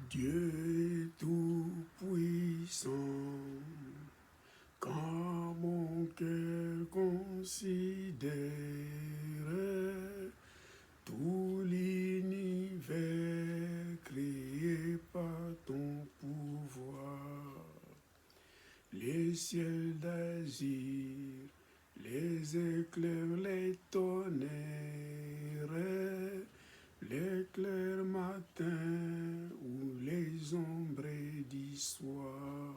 Dieu tout-puissant, quand mon cœur considère tout l'univers créé par ton pouvoir, les ciels d'azur, les éclairs, les tonnerres, l'éclair matin ou les ombres du soir.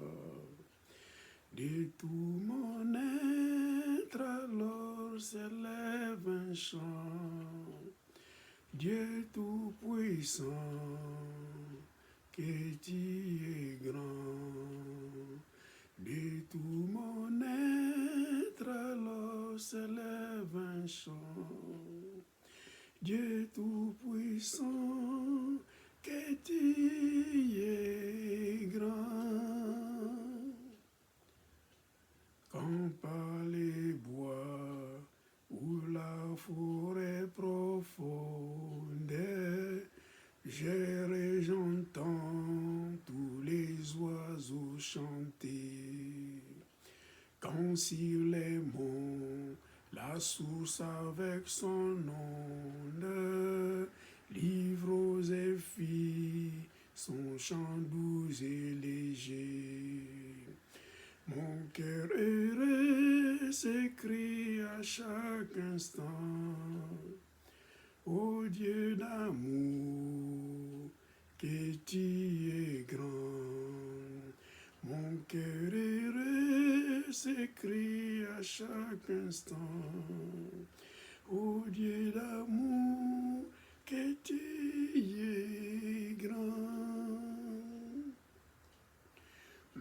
De tout mon être alors s'élève un chant. Dieu tout-puissant, que tu es grand. De tout mon être alors s'élève un chant. Dieu tout-puissant, que tu es grand. Quand par les bois ou la forêt profonde, j'entends tous les oiseaux chanter. Quand sur les monts, la source avec son onde livre aux filles son chant doux et léger. Mon cœur heureux s'écrie à chaque instant, ô Dieu d'amour, que tu es grand. Mon cœur heureux s'écrie à chaque instant, ô Dieu d'amour, que tu es grand.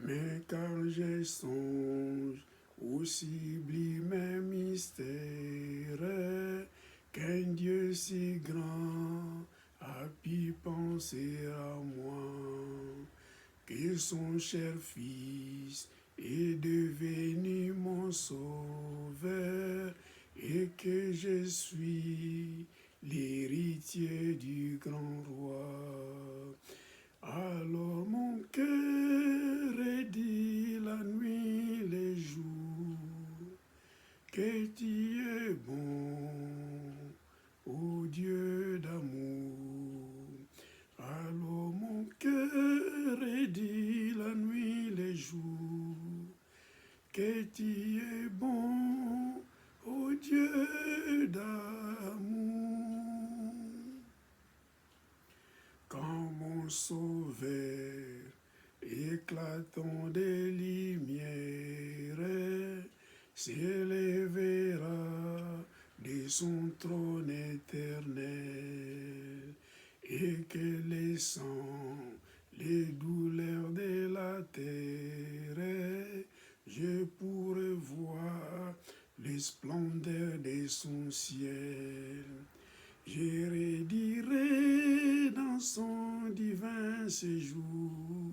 Mais quand je songe au sublime mystère qu'un Dieu si grand a pu penser à moi, que son cher Fils est devenu mon sauveur et que je suis l'héritier du grand roi. Alors mon cœur est dit la nuit, les jours, que tu es bon, ô Dieu d'amour. Alors mon cœur est dit la nuit, les jours, que tu es bon, ô Dieu d'amour. Quand mon sauveur, éclatant des lumières, s'élèvera de son trône éternel, et que laissant les douleurs de la terre, je pourrai voir les splendeurs de son ciel. Je redirai dans son divin séjour,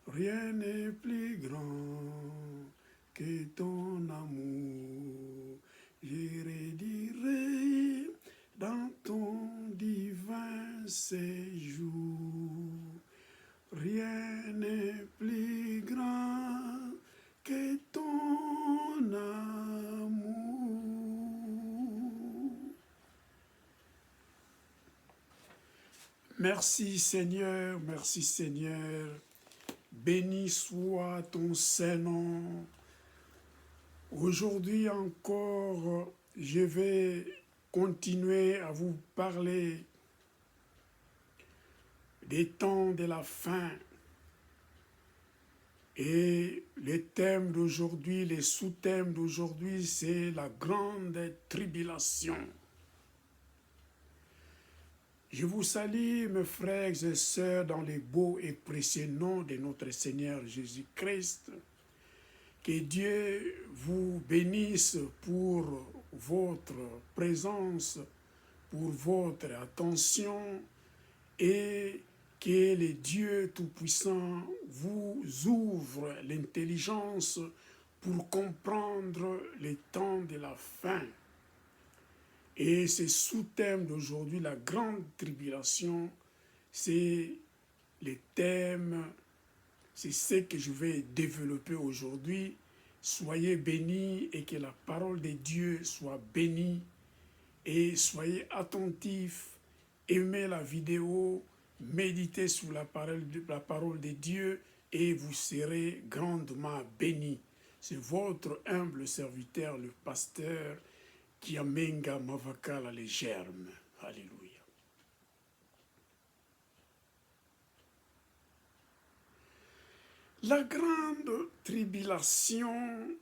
rien n'est plus grand que ton amour. Je redirai dans ton divin séjour, rien n'est plus grand que ton amour. Merci Seigneur, merci Seigneur. Béni soit ton Saint-Nom. Aujourd'hui encore, je vais continuer à vous parler des temps de la fin. Et le thème d'aujourd'hui, les sous-thèmes d'aujourd'hui, c'est la grande tribulation. Je vous salue, mes frères et sœurs, dans les beaux et précieux noms de notre Seigneur Jésus-Christ. Que Dieu vous bénisse pour votre présence, pour votre attention, et que le Dieu Tout-Puissant vous ouvre l'intelligence pour comprendre les temps de la fin. Et ce sous-thème d'aujourd'hui, la grande tribulation, c'est les thèmes, c'est ce que je vais développer aujourd'hui. Soyez bénis et que la parole de Dieu soit bénie. Et soyez attentifs, aimez la vidéo, méditez sur la parole de Dieu et vous serez grandement bénis. C'est votre humble serviteur, le pasteur Kiamenga Mavakala les germes. Alléluia. La grande tribulation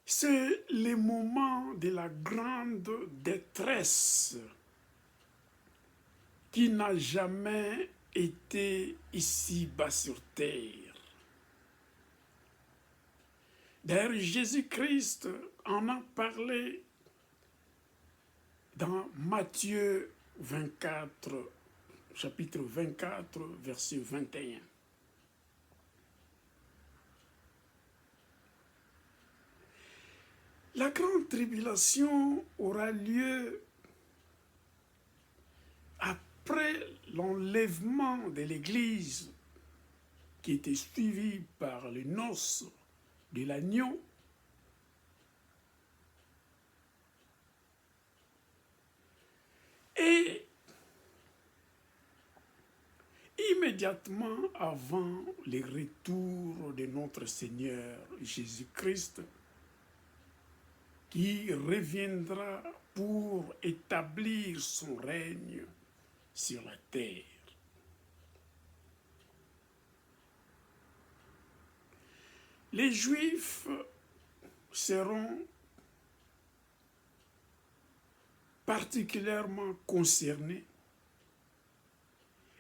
c'est le moment de la grande détresse qui n'a jamais été ici-bas sur terre. D'ailleurs, Jésus-Christ en a parlé dans Matthieu 24, chapitre 24, verset 21. La grande tribulation aura lieu après l'enlèvement de l'Église qui était suivi par les noces de l'agneau. Et immédiatement avant le retour de notre Seigneur Jésus-Christ, qui reviendra pour établir son règne sur la terre. Les Juifs seront particulièrement concernés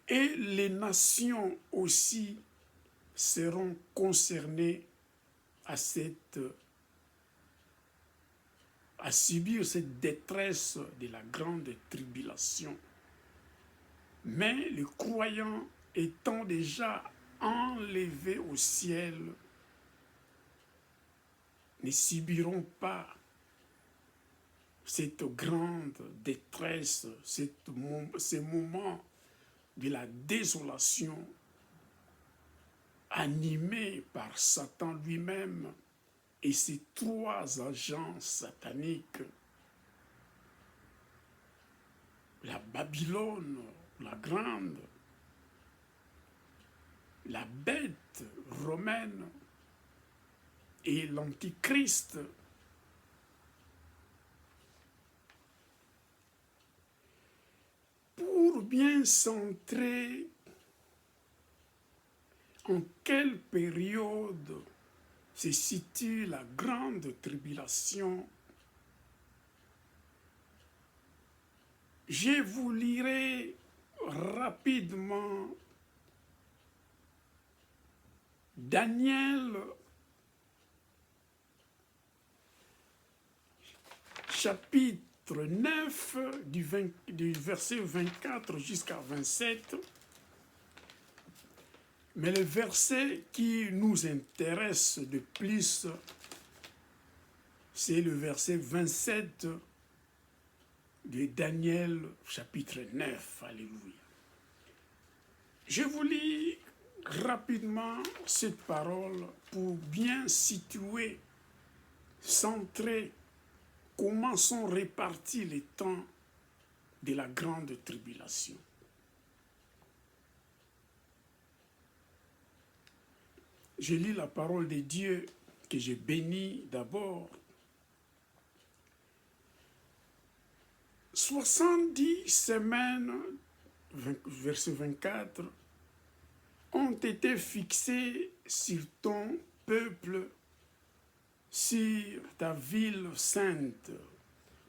et les nations aussi seront concernées à subir cette détresse de la grande tribulation. Mais les croyants étant déjà enlevés au ciel ne subiront cette grande détresse, ces moments de la désolation animés par Satan lui-même et ses trois agents sataniques, la Babylone, la grande, la bête romaine et l'Antichrist. Pour bien centrer en quelle période se situe la grande tribulation, je vous lirai rapidement Daniel chapitre 9 du verset 24 jusqu'à 27. Mais le verset qui nous intéresse de plus, c'est le verset 27 de Daniel chapitre 9. Alléluia. Je vous lis rapidement cette parole pour bien situer, centrer comment sont répartis les temps de la grande tribulation. Je lis la parole de Dieu que je bénis d'abord. 70 semaines, verset 24, ont été fixées sur ton peuple, sur ta ville sainte,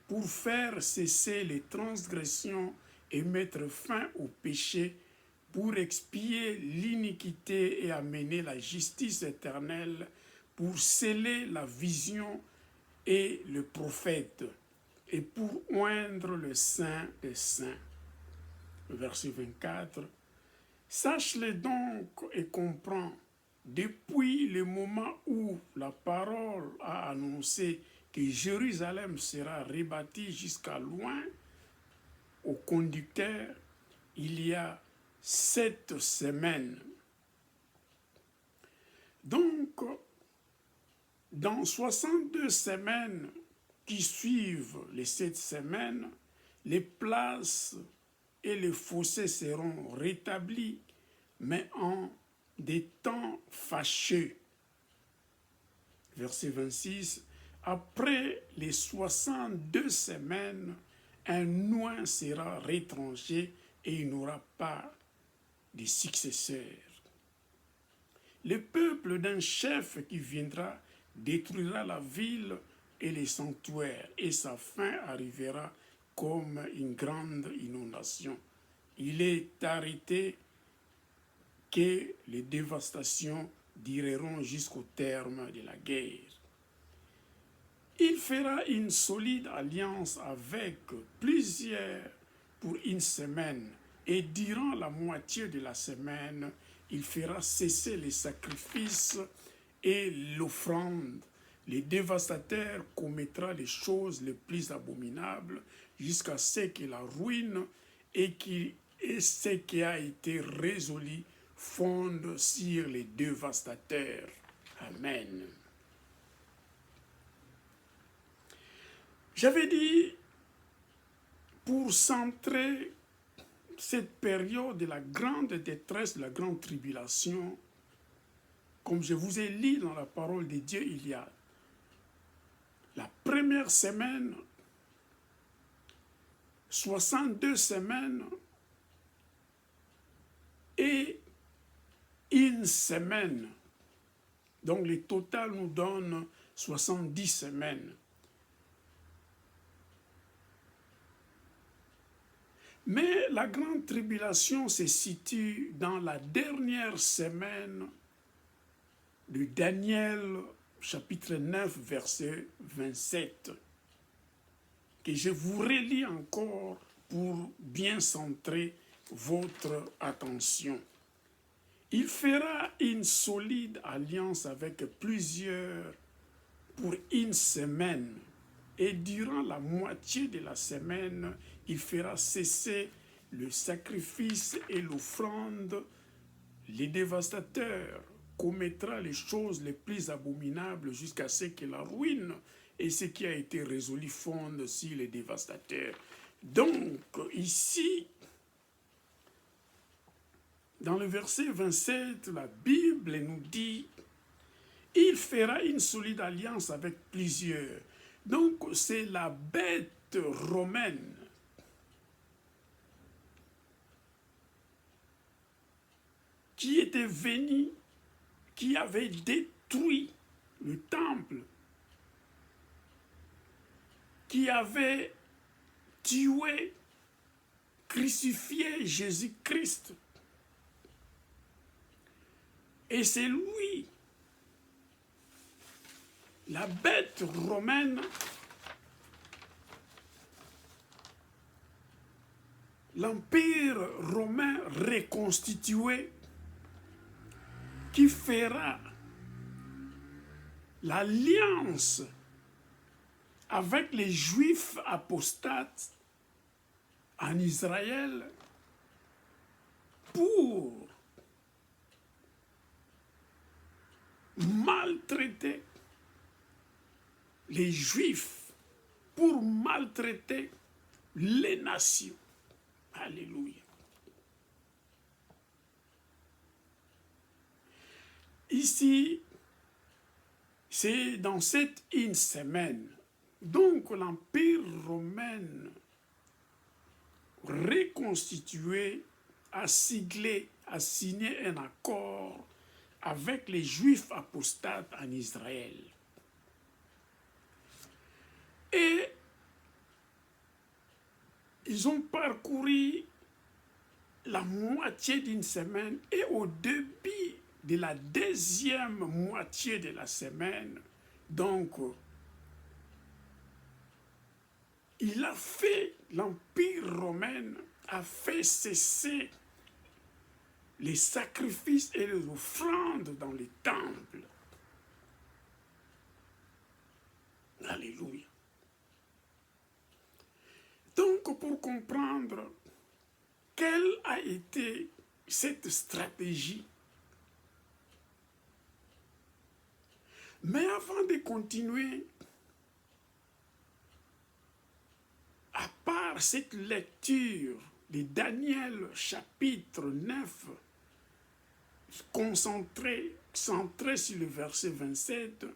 pour faire cesser les transgressions et mettre fin au péché, pour expier l'iniquité et amener la justice éternelle, pour sceller la vision et le prophète, et pour oindre le Saint des Saints. Verset 24. Sache-le donc et comprends, depuis le moment où la parole a annoncé que Jérusalem sera rebâtie jusqu'à loin, au conducteur, il y a 7 semaines. Donc, dans 62 semaines qui suivent les 7 semaines, les places et les fossés seront rétablis, mais en des temps fâcheux. Verset 26, après les 62 semaines, un oint sera retranché et il n'aura pas de successeur. Le peuple d'un chef qui viendra détruira la ville et les sanctuaires, et sa fin arrivera comme une grande inondation. Il est arrêté que les dévastations dureront jusqu'au terme de la guerre. Il fera une solide alliance avec plusieurs pour une semaine, et durant la moitié de la semaine, il fera cesser les sacrifices et l'offrande. Le dévastateur commettra les choses les plus abominables jusqu'à ce que la ruine et ce qui a été résolu fonde sur les dévastateurs. Amen. J'avais dit, pour centrer cette période de la grande détresse, de la grande tribulation, comme je vous ai lu dans la parole de Dieu, il y a la première semaine, 62 semaines et une semaine. Donc le total nous donne 70 semaines. Mais la grande tribulation se situe dans la dernière semaine de Daniel, chapitre 9, verset 27, que je vous relis encore pour bien centrer votre attention. Il fera une solide alliance avec plusieurs pour une semaine, et durant la moitié de la semaine, il fera cesser le sacrifice et l'offrande. Les dévastateurs commettra les choses les plus abominables jusqu'à ce que la ruine et ce qui a été résolu fondent sur les dévastateurs. Donc, ici, dans le verset 27, la Bible nous dit « Il fera une solide alliance avec plusieurs ». Donc, c'est la bête romaine qui était venue, qui avait détruit le temple, qui avait tué, crucifié Jésus-Christ. Et c'est lui, la bête romaine, l'empire romain reconstitué, qui fera l'alliance avec les Juifs apostates en Israël pour maltraiter les Juifs, pour maltraiter les nations. Alléluia. Ici, c'est dans cette une semaine. Donc l'Empire romain reconstitué a siglé, a signé un accord avec les Juifs apostates en Israël. Et ils ont parcouru la moitié d'une semaine et au début de la deuxième moitié de la semaine, donc, il a fait, l'Empire romain a fait cesser les sacrifices et les offrandes dans les temples. Alléluia. Donc, pour comprendre comprendre quelle a été cette stratégie. Mais avant de continuer, à part cette lecture de Daniel chapitre 9, centré sur le verset 27,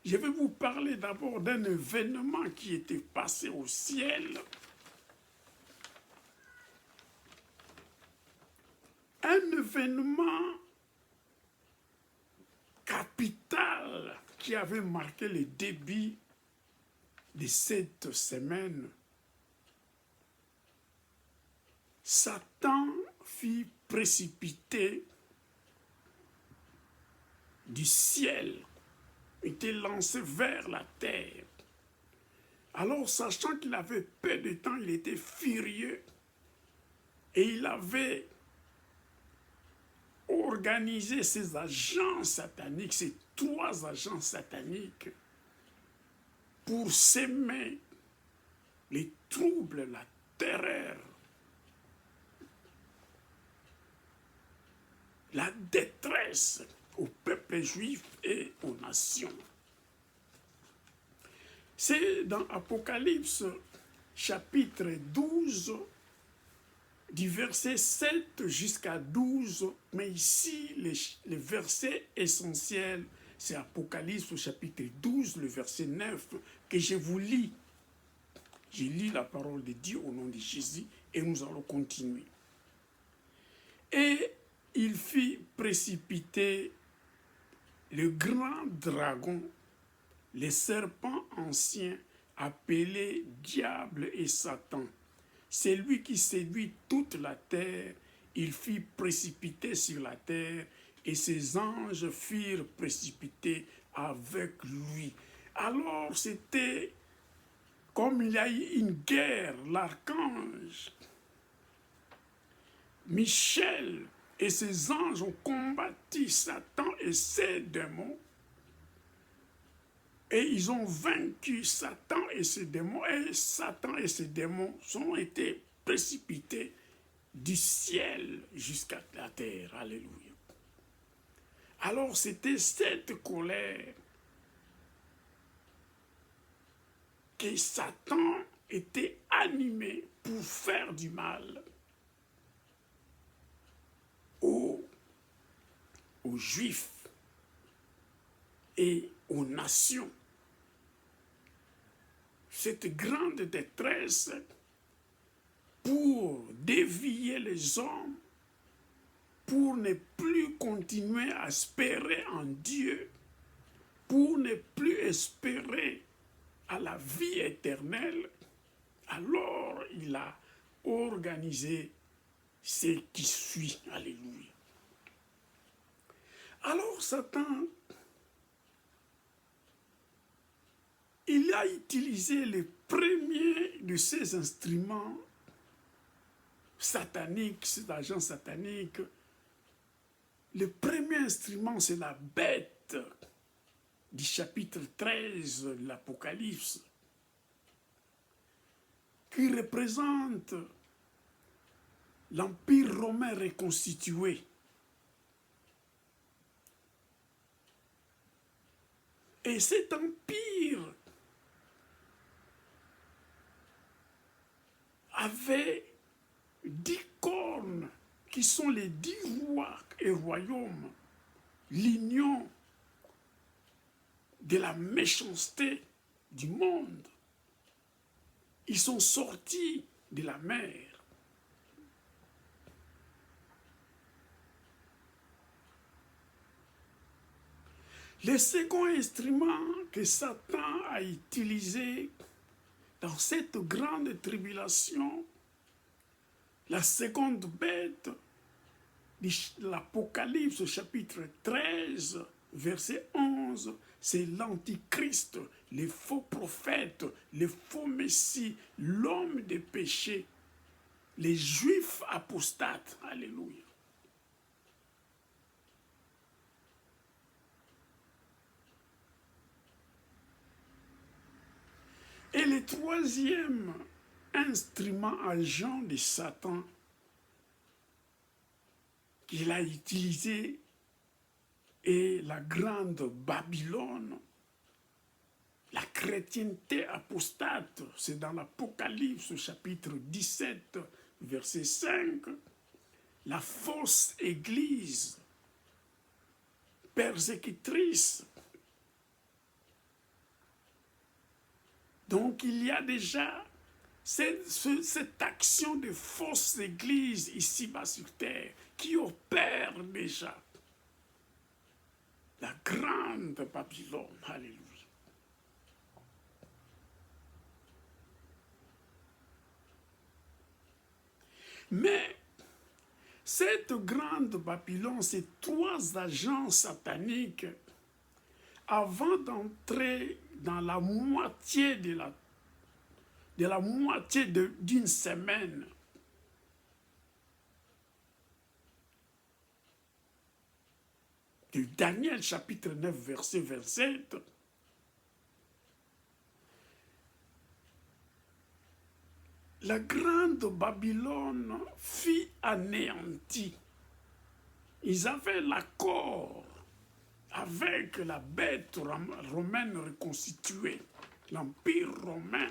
je vais vous parler d'abord d'un événement qui était passé au ciel. Un événement capital qui avait marqué le début de cette semaine. Satan fut précipité du ciel, était lancé vers la terre. Alors, sachant qu'il avait peu de temps, il était furieux et il avait organisé ses agents sataniques, ces 3 agents sataniques, pour s'aimer les troubles, la terreur, la détresse au peuple juif et aux nations. C'est dans Apocalypse chapitre 12, du verset 7 jusqu'à 12, mais ici, le verset essentiel, c'est Apocalypse au chapitre 12, le verset 9, que je vous lis. Je lis la parole de Dieu au nom de Jésus et nous allons continuer. Et il fit précipiter le grand dragon, le serpent ancien, appelé Diable et Satan. C'est lui qui séduit toute la terre. Il fit précipiter sur la terre et ses anges furent précipités avec lui. Alors c'était comme il y a eu une guerre, l'archange Michel et ses anges ont combattu Satan et ses démons. Et ils ont vaincu Satan et ses démons. Et Satan et ses démons ont été précipités du ciel jusqu'à la terre. Alléluia. Alors c'était cette colère que Satan était animé pour faire du mal aux Juifs et aux nations. Cette grande détresse pour dévier les hommes, pour ne plus continuer à espérer en Dieu, pour ne plus espérer à la vie éternelle, alors il a organisé ce qui suit. Alléluia. Alors Satan, il a utilisé le premier de ces instruments sataniques, ces agents sataniques. Le premier instrument, c'est la bête du chapitre 13 de l'Apocalypse, qui représente l'Empire romain reconstitué. Et cet empire avait 10 cornes qui sont les 10 rois et royaumes, l'union de la méchanceté du monde. Ils sont sortis de la mer. Le second instrument que Satan a utilisé dans cette grande tribulation, la seconde bête de l'Apocalypse chapitre 13, verset 11, c'est l'Antichrist, les faux prophètes, les faux messies, l'homme des péchés, les Juifs apostates. Alléluia. Et le troisième instrument agent de Satan qu'il a utilisé est la grande Babylone, la chrétienté apostate. C'est dans l'Apocalypse chapitre 17, verset 5. La fausse église persécutrice. Donc il y a déjà cette action de fausse église ici-bas sur terre qui opère déjà. La grande Babylone, alléluia. Mais cette grande Babylone, ces trois agents sataniques, avant d'entrer dans la moitié d'une semaine, de Daniel chapitre 9, verset 27, la grande Babylone fut anéantie. Ils avaient l'accord avec la bête romaine reconstituée, l'empire romain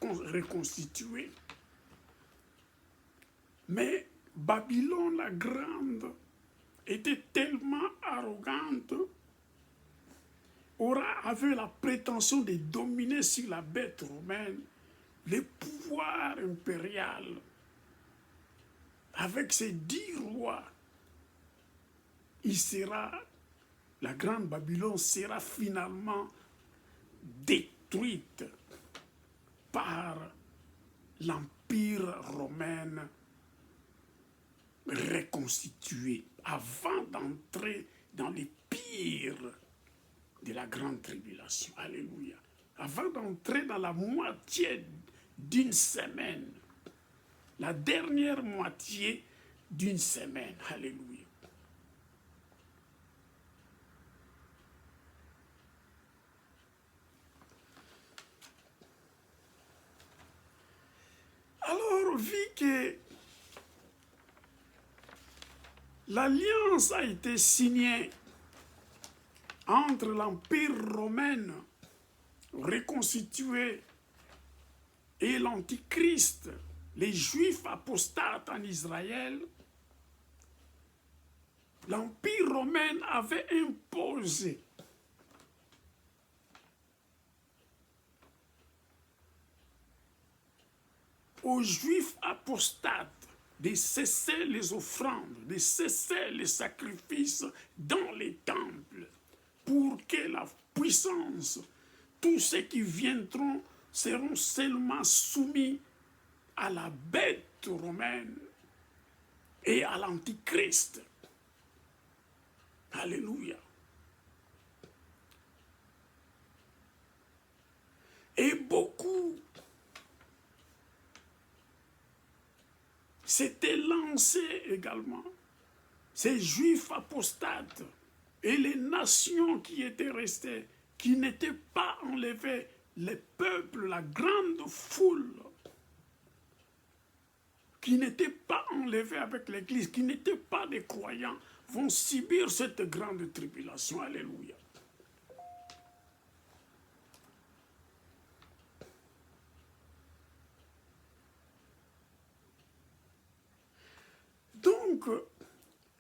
reconstitué. Mais Babylone la grande était tellement arrogante, avait la prétention de dominer sur la bête romaine le pouvoir impérial. Avec ses 10 rois, la grande Babylone sera finalement détruite par l'empire romain reconstitué avant d'entrer dans les pires de la grande tribulation. Alléluia. Avant d'entrer dans la moitié d'une semaine, la dernière moitié d'une semaine. Alléluia. Alors, vu que l'alliance a été signée entre l'Empire romain reconstitué et l'Antichrist, les Juifs apostates en Israël, l'Empire romain avait imposé aux Juifs apostates de cesser les offrandes, de cesser les sacrifices dans les temples, pour que la puissance, tous ceux qui viendront seront seulement soumis à la bête romaine et à l'Antichrist. Alléluia. Et beaucoup s'étaient lancés également, ces Juifs apostates et les nations qui étaient restées, qui n'étaient pas enlevées, les peuples, la grande foule, qui n'étaient pas enlevés avec l'Église, qui n'étaient pas des croyants, vont subir cette grande tribulation. Alléluia. Donc,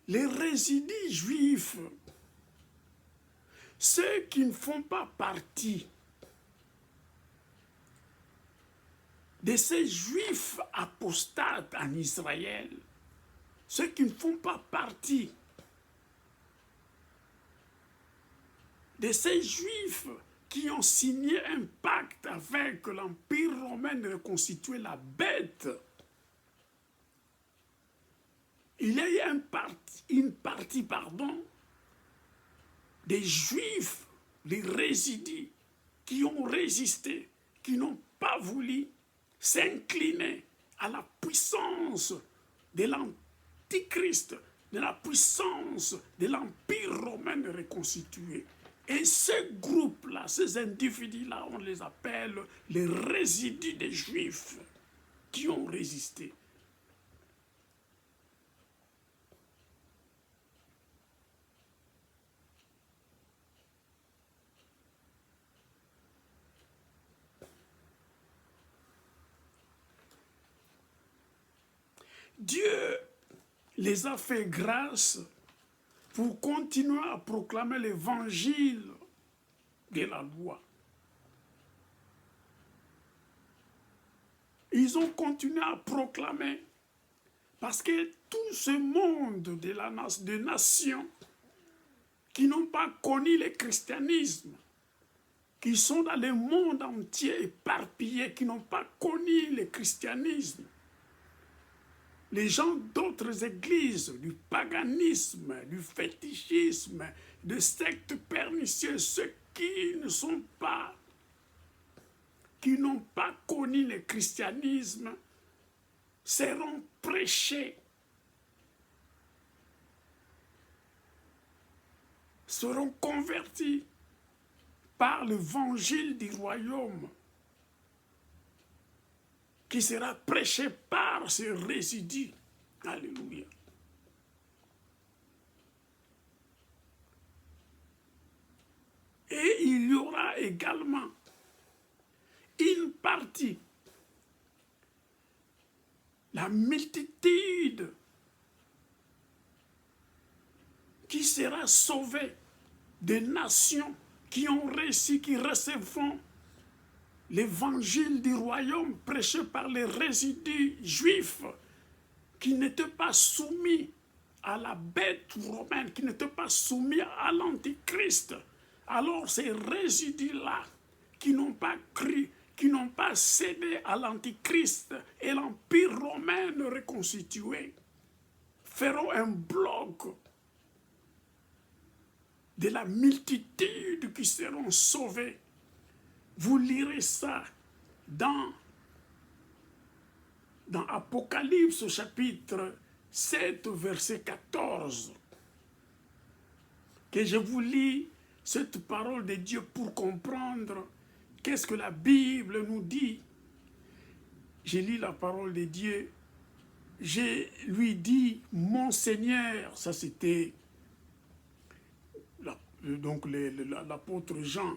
les résidus juifs, ceux qui ne font pas partie de ces juifs apostates en Israël, ceux qui ne font pas partie de ces juifs qui ont signé un pacte avec l'Empire romain de reconstituer la bête, il y a eu une partie, des Juifs, des résidus, qui ont résisté, qui n'ont pas voulu s'incliner à la puissance de l'Antichrist, de la puissance de l'Empire romain reconstitué. Et ce groupe-là, ces individus-là, on les appelle les résidus des Juifs. qui ont résisté. Dieu les a fait grâce pour continuer à proclamer l'évangile de la loi. Ils ont continué à proclamer parce que tout ce monde de nations qui n'ont pas connu le christianisme, qui sont dans le monde entier éparpillés, qui n'ont pas connu le christianisme, les gens d'autres églises, du paganisme, du fétichisme, de sectes pernicieuses, ceux qui n'ont pas connu le christianisme, seront prêchés, seront convertis par l'évangile du royaume qui sera prêché par ces résidus. Alléluia. Et il y aura également une partie, la multitude qui sera sauvée des nations qui ont réussi, qui recevront l'évangile du royaume prêché par les résidus juifs qui n'étaient pas soumis à la bête romaine, qui n'étaient pas soumis à l'antichrist. Alors ces résidus-là, qui n'ont pas cru, qui n'ont pas cédé à l'antichrist et l'empire romain reconstitué, feront un bloc de la multitude qui seront sauvés. Vous lirez ça dans Apocalypse au chapitre 7, verset 14. Que je vous lis cette parole de Dieu pour comprendre qu'est-ce que la Bible nous dit. Je lis la parole de Dieu. Je lui dis, mon Seigneur, ça c'était donc l'apôtre Jean.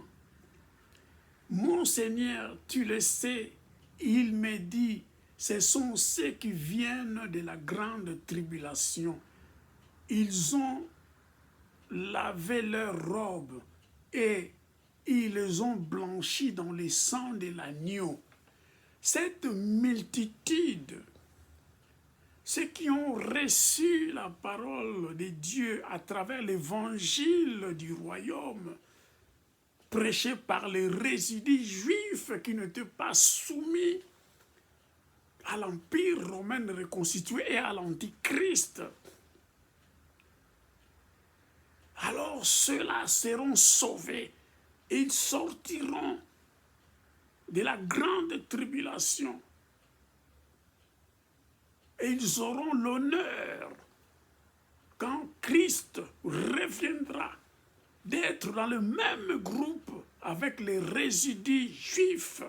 Mon Seigneur, tu le sais, il me dit, ce sont ceux qui viennent de la grande tribulation. Ils ont lavé leurs robes et ils les ont blanchis dans le sang de l'agneau. Cette multitude, ceux qui ont reçu la parole de Dieu à travers l'évangile du royaume, prêché par les résidus juifs qui n'étaient pas soumis à l'empire romain reconstitué et à l'antichrist. Alors ceux-là seront sauvés et ils sortiront de la grande tribulation. Et ils auront l'honneur, quand Christ reviendra, d'être dans le même groupe avec les résidus juifs.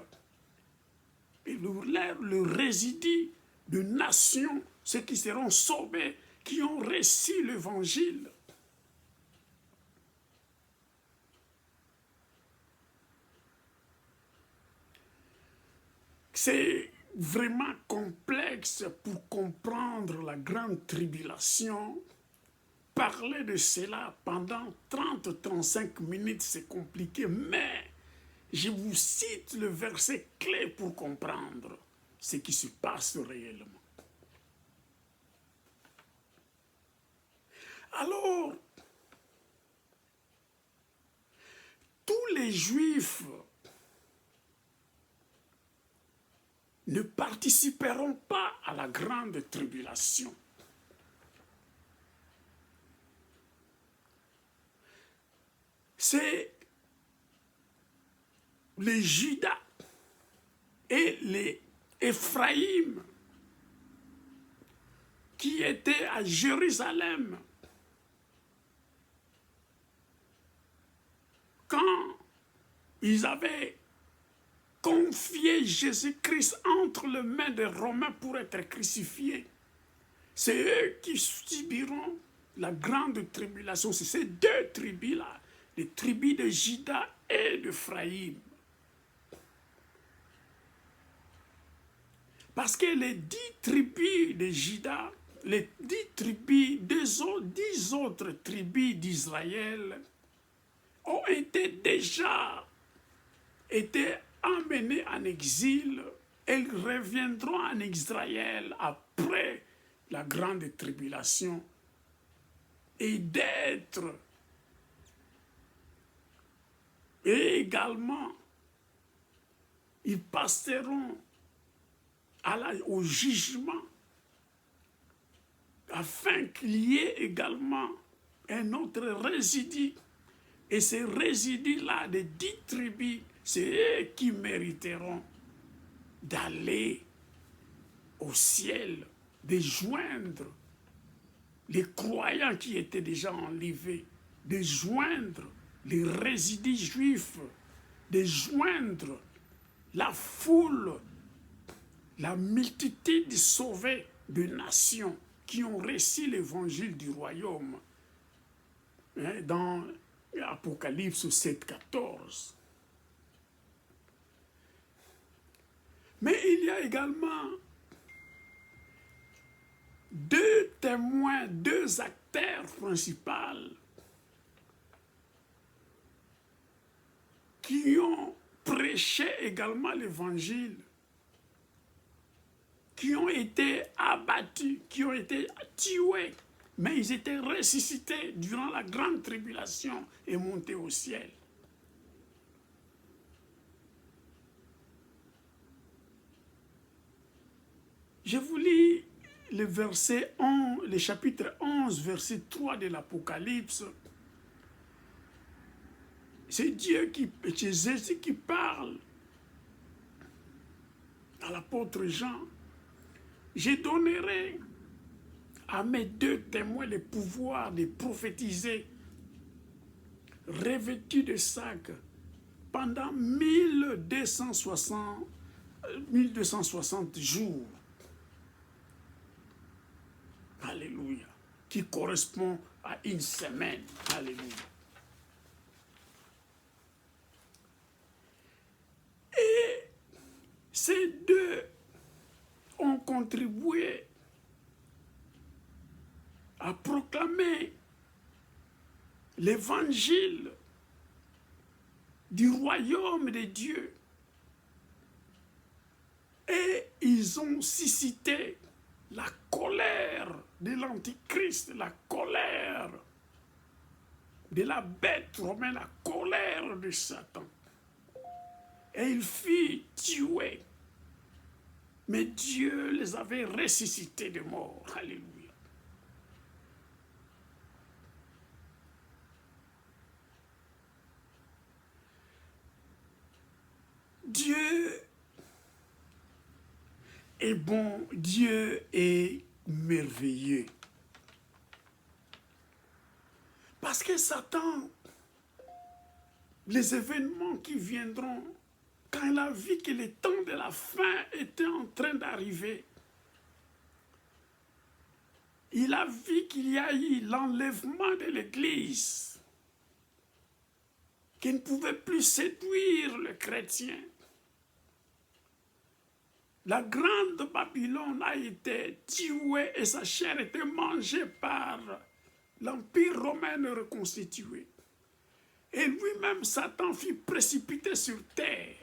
Et le résidu de nations, ceux qui seront sauvés, qui ont reçu l'évangile. C'est vraiment complexe pour comprendre la grande tribulation. Parler de cela pendant 30-35 minutes, c'est compliqué, mais je vous cite le verset clé pour comprendre ce qui se passe réellement. Alors, tous les Juifs ne participeront pas à la grande tribulation. C'est les Judas et les Éphraïm qui étaient à Jérusalem quand ils avaient confié Jésus-Christ entre les mains des Romains pour être crucifié. C'est eux qui subiront la grande tribulation. C'est ces deux tribus-là, les tribus de Juda et d'Ephraïm. Parce que les 10 tribus de Juda, les 10 tribus, 10 autres tribus d'Israël ont déjà été emmenées en exil. Elles reviendront en Israël après la grande tribulation et d'être et également ils passeront au jugement afin qu'il y ait également un autre résidu. Et ces résidus-là, des 10 tribus, c'est eux qui mériteront d'aller au ciel, de joindre les croyants qui étaient déjà enlevés, de joindre les résidus juifs, de joindre la foule, la multitude sauvée de nations qui ont reçu l'évangile du royaume. Dans Apocalypse 7, 14. Mais il y a également deux témoins, deux acteurs principaux qui ont prêché également l'évangile, qui ont été abattus, qui ont été tués, mais ils étaient ressuscités durant la grande tribulation et montés au ciel. Je vous lis le chapitre 11, verset 3 de l'Apocalypse. C'est Jésus qui parle à l'apôtre Jean. Je donnerai à mes deux témoins le pouvoir de prophétiser, revêtus de sacs, pendant 1260 jours. Alléluia. Qui correspond à une semaine. Alléluia. Et ces deux ont contribué à proclamer l'évangile du royaume de Dieu. Et ils ont suscité la colère de l'Antichrist, la colère de la bête romaine, la colère de Satan. Et il fut tué. Mais Dieu les avait ressuscités de mort. Alléluia. Dieu est bon, Dieu est merveilleux. Parce que Satan, les événements qui viendront, quand il a vu que le temps de la fin était en train d'arriver, il a vu qu'il y a eu l'enlèvement de l'Église, qui ne pouvait plus séduire le chrétien. La grande Babylone a été tuée et sa chair a été mangée par l'Empire romain reconstitué. Et lui-même, Satan, fut précipité sur terre.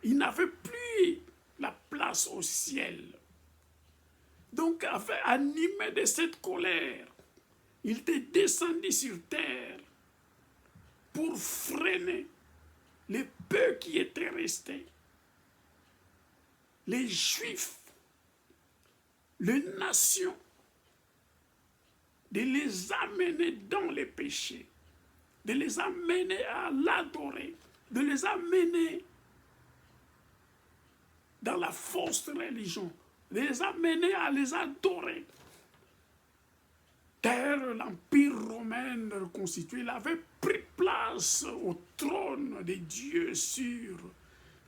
Il n'avait plus la place au ciel. Donc, animé de cette colère, il était descendu sur terre pour freiner les peu qui étaient restés. Les Juifs, les nations, de les amener dans les péchés, de les amener à l'adorer, de les amener dans la fausse religion, de les amener à les adorer. Car l'Empire romain reconstitué, il avait pris place au trône de Dieu sur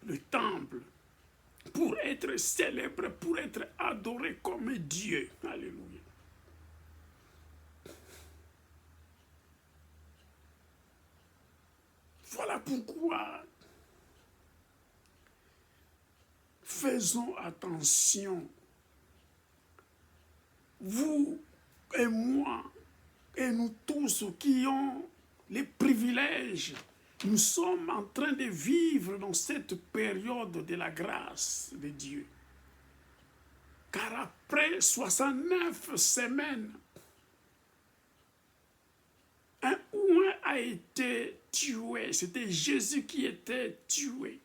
le temple, pour être célébré, pour être adoré comme Dieu. Alléluia. Voilà pourquoi faisons attention, vous et moi, et nous tous qui ont les privilèges, nous sommes en train de vivre dans cette période de la grâce de Dieu. Car après 69 semaines, un oint a été tué. C'était Jésus qui était tué.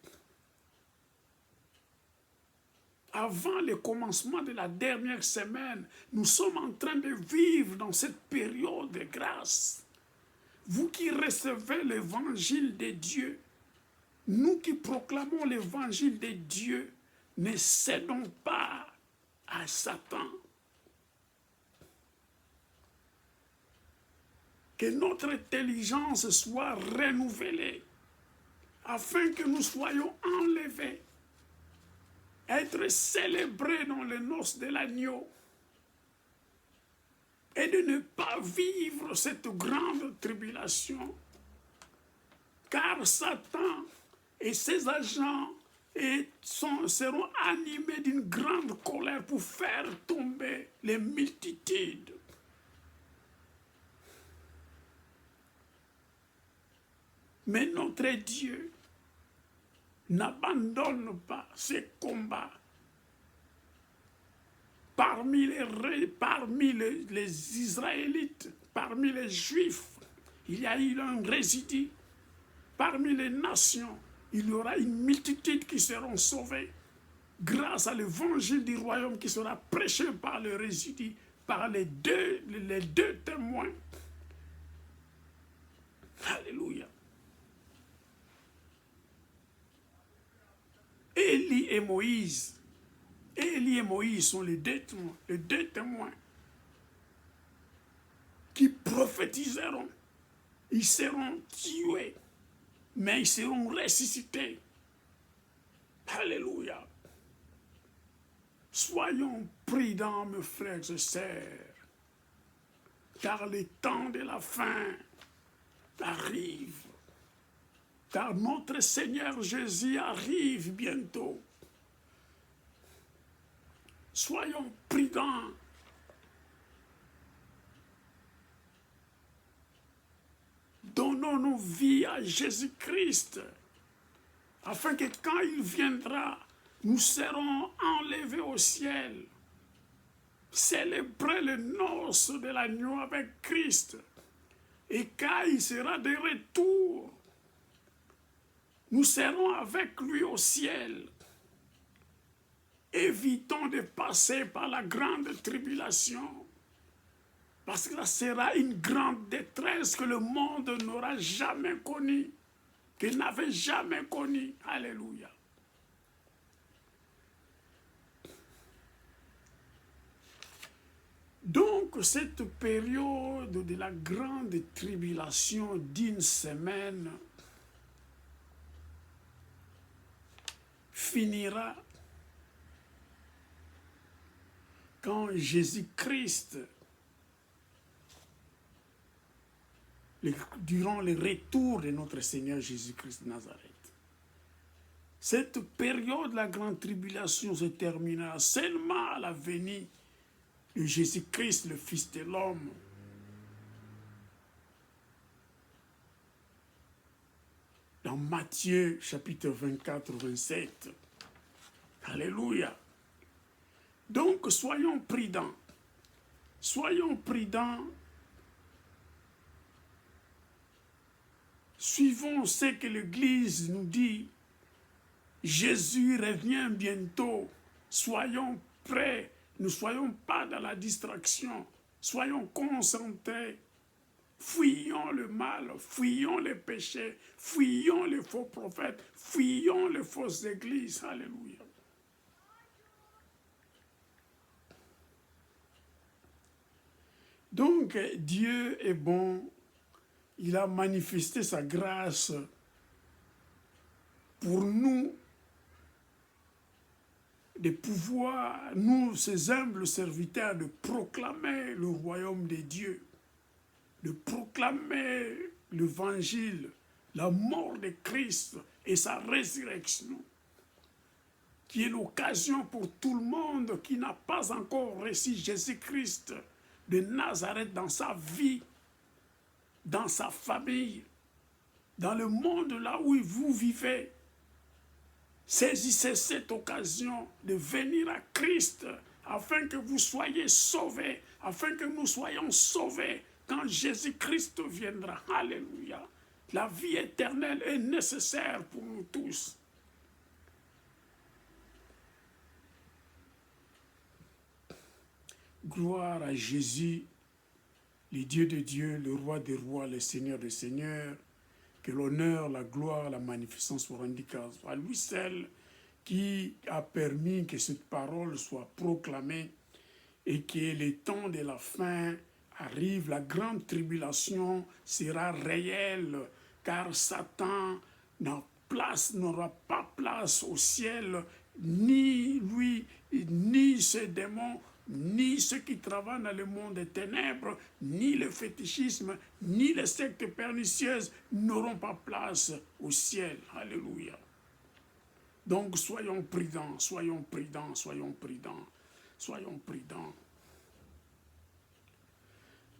Avant le commencement de la dernière semaine, nous sommes en train de vivre dans cette période de grâce. Vous qui recevez l'évangile de Dieu, nous qui proclamons l'évangile de Dieu, ne cédons pas à Satan. Que notre intelligence soit renouvelée, afin que nous soyons enlevés, être célébrés dans les noces de l'agneau, et de ne pas vivre cette grande tribulation, car Satan et ses agents seront animés d'une grande colère pour faire tomber les multitudes. Mais notre Dieu n'abandonne pas ces combats. Parmi les Israélites, parmi les Juifs, il y a eu un résidu. Parmi les nations, il y aura une multitude qui seront sauvées grâce à l'évangile du royaume qui sera prêché par le résidu, par les deux témoins. Alléluia. Élie et Moïse sont les deux témoins qui prophétiseront. Ils seront tués, mais ils seront ressuscités. Alléluia. Soyons prudents, mes frères et sœurs, car le temps de la fin arrive. Car notre Seigneur Jésus arrive bientôt. Soyons prudents. Donnons nos vies à Jésus-Christ, afin que quand il viendra, nous serons enlevés au ciel, célébrer les noces de l'agneau avec Christ. Et quand il sera de retour, nous serons avec lui au ciel. Évitons de passer par la grande tribulation, parce que ça sera une grande détresse que le monde n'aura jamais connue, qu'il n'avait jamais connue. Alléluia. Donc, cette période de la grande tribulation d'une semaine finira quand Jésus-Christ, durant le retour de notre Seigneur Jésus-Christ de Nazareth. Cette période de la grande tribulation se terminera seulement à la venue de Jésus-Christ, le Fils de l'homme. Dans Matthieu chapitre 24, 27. Alléluia. Donc, soyons prudents. Soyons prudents. Suivons ce que l'Église nous dit. Jésus revient bientôt. Soyons prêts. Ne soyons pas dans la distraction. Soyons concentrés. Fuyons le mal, fuyons les péchés, fuyons les faux prophètes, fuyons les fausses églises. Alléluia. Donc, Dieu est bon. Il a manifesté sa grâce pour nous de pouvoir, nous, ces humbles serviteurs, de proclamer le royaume de Dieu, de proclamer l'évangile, la mort de Christ et sa résurrection, qui est l'occasion pour tout le monde qui n'a pas encore reçu Jésus-Christ de Nazareth dans sa vie, dans sa famille, dans le monde là où vous vivez. Saisissez cette occasion de venir à Christ afin que vous soyez sauvés, afin que nous soyons sauvés quand Jésus-Christ viendra. Alléluia. La vie éternelle est nécessaire pour nous tous. Gloire à Jésus, le Dieu de Dieu, le roi des rois, le Seigneur des seigneurs. Que l'honneur, la gloire, la magnificence soient rendus à lui seul qui a permis que cette parole soit proclamée et que le temps de la fin arrive. La grande tribulation sera réelle car Satan n'aura pas place au ciel, ni lui, ni ses démons, ni ceux qui travaillent dans le monde des ténèbres, ni le fétichisme, ni les sectes pernicieuses n'auront pas place au ciel. Alléluia. Donc soyons prudents, soyons prudents, soyons prudents, soyons prudents.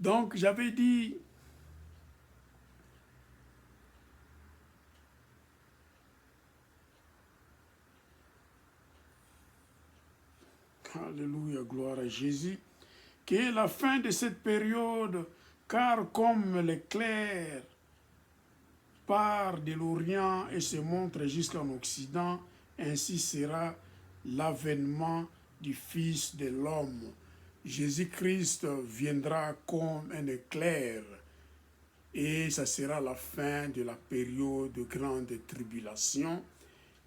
Donc j'avais dit, alléluia, gloire à Jésus, qu'est la fin de cette période, car comme l'éclair part de l'Orient et se montre jusqu'en Occident, ainsi sera l'avènement du Fils de l'homme. Jésus-Christ viendra comme un éclair et ça sera la fin de la période de grande tribulation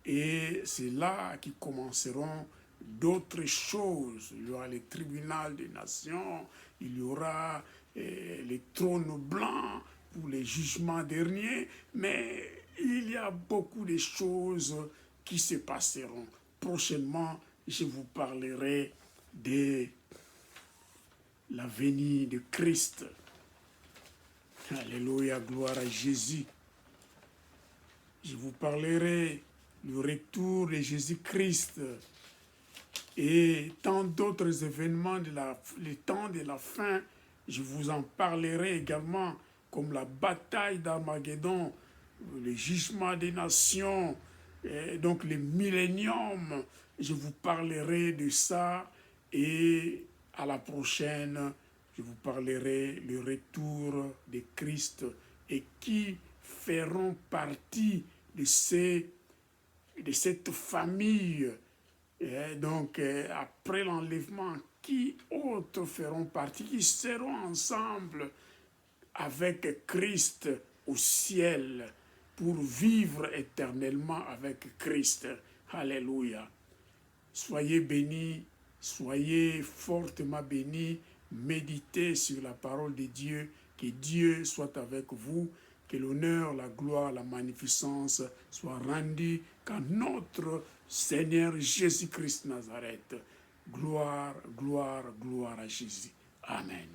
et c'est là qu'ils commenceront d'autres choses. Il y aura le tribunal des nations, il y aura les trônes blancs pour les jugements derniers, mais il y a beaucoup de choses qui se passeront. Prochainement, je vous parlerai de la venue de Christ. Alléluia, gloire à Jésus. Je vous parlerai du retour de Jésus-Christ et tant d'autres événements le temps de la fin. Je vous en parlerai également, comme la bataille d'Armageddon, le jugement des nations, et donc le millénium. Je vous parlerai de ça et à la prochaine, je vous parlerai du retour de Christ et qui feront partie de cette famille. Et donc, après l'enlèvement, qui autres feront partie, qui seront ensemble avec Christ au ciel pour vivre éternellement avec Christ. Alléluia. Soyez bénis, soyez fortement bénis, méditez sur la parole de Dieu, que Dieu soit avec vous, que l'honneur, la gloire, la magnificence soient rendus qu'à notre Seigneur Jésus-Christ Nazareth. Gloire, gloire, gloire à Jésus. Amen.